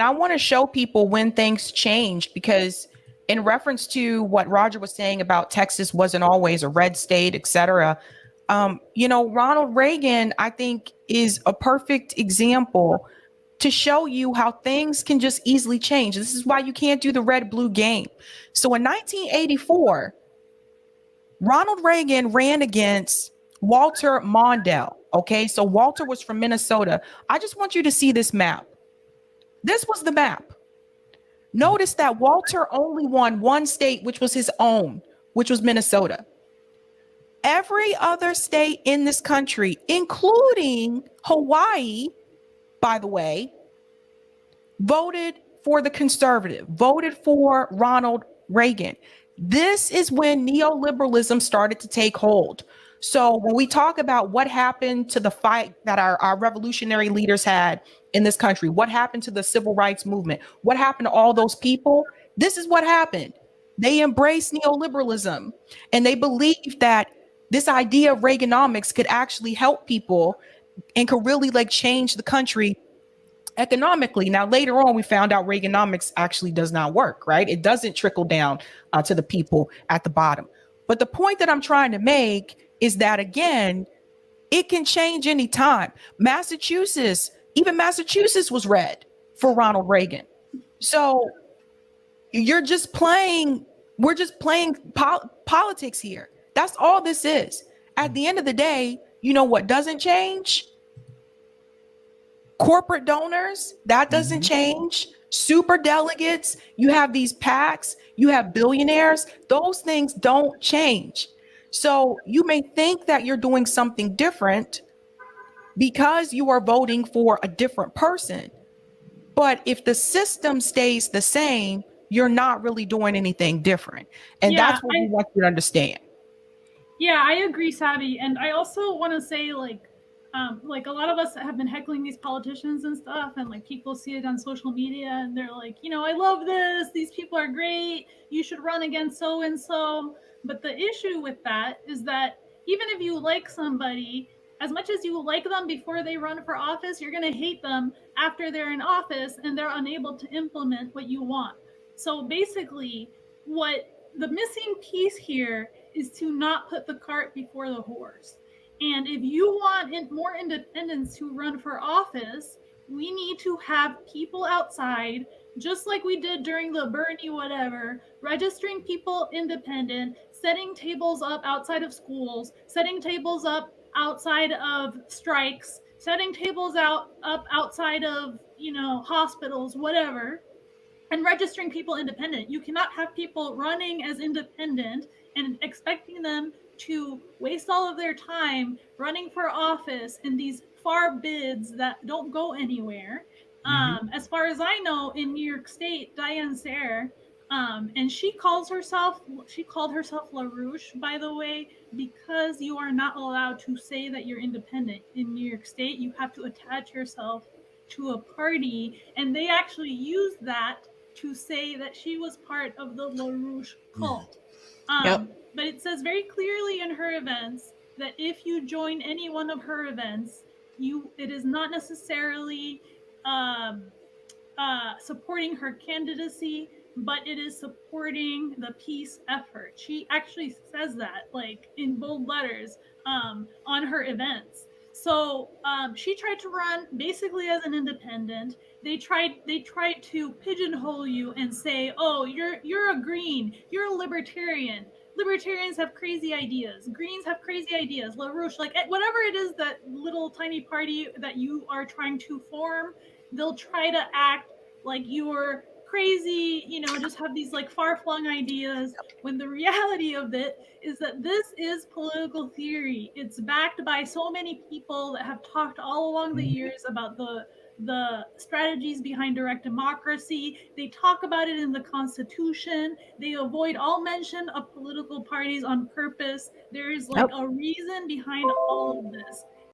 I want to show people when things changed because in reference to what Roger was saying about Texas wasn't always a red state, et cetera. Ronald Reagan, I think, is a perfect example to show you how things can just easily change. This is why you can't do the red blue game. So in 1984, Ronald Reagan ran against Walter Mondale. Okay, so Walter was from Minnesota. I just want you to see this map. This was the map. Notice that Walter only won one state, which was his own, which was Minnesota. Every other state in this country, including Hawaii, by the way, voted for the conservative, voted for Ronald Reagan. This is when neoliberalism started to take hold. So when we talk about what happened to the fight that our revolutionary leaders had in this country, what happened to the civil rights movement, what happened to all those people, this is what happened. They embraced neoliberalism and they believed that this idea of Reaganomics could actually help people and could really like change the country economically. Now, later on, we found out Reaganomics actually does not work, right? It doesn't trickle down to the people at the bottom. But the point that I'm trying to make is that, again, it can change any time. Even Massachusetts was red for Ronald Reagan. So we're just playing politics here. That's all this is. At the end of the day, you know what doesn't change? Corporate donors, that doesn't change. Super delegates, you have these PACs, you have billionaires, those things don't change. So you may think that you're doing something different because you are voting for a different person. But if the system stays the same, you're not really doing anything different. And that's what we want you to understand. Yeah, I agree, Savvy. And I also want to say, like a lot of us have been heckling these politicians and stuff, and like people see it on social media and they're like, I love this. These people are great. You should run against so and so. But the issue with that is that even if you like somebody, as much as you like them before they run for office, you're going to hate them after they're in office and they're unable to implement what you want. So basically, what the missing piece here is to not put the cart before the horse. And if you want more independents to run for office, we need to have people outside, just like we did during the Bernie whatever, registering people independent, setting tables up outside of schools, setting tables up outside of strikes, setting tables up outside of, hospitals, whatever, and registering people independent. You cannot have people running as independent and expecting them to waste all of their time running for office in these far bids that don't go anywhere. As far as I know, in New York State, Diane Sare, and she called herself LaRouche, by the way, because you are not allowed to say that you're independent in New York State. You have to attach yourself to a party, and they actually used that to say that she was part of the LaRouche cult. But it says very clearly in her events that if you join any one of her events, it is not necessarily supporting her candidacy, but it is supporting the peace effort. She actually says that, like in bold letters, on her events. So she tried to run basically as an independent. They tried to pigeonhole you and say, "Oh, you're a green, you're a libertarian. Libertarians have crazy ideas. Greens have crazy ideas. LaRouche, like whatever it is, that little tiny party that you are trying to form, they'll try to act like you're crazy, just have these like far-flung ideas, when the reality of it is that this is political theory. It's backed by so many people that have talked all along the years about the strategies behind direct democracy. They talk about it in the Constitution. They avoid all mention of political parties on purpose. There is like a reason behind all of this.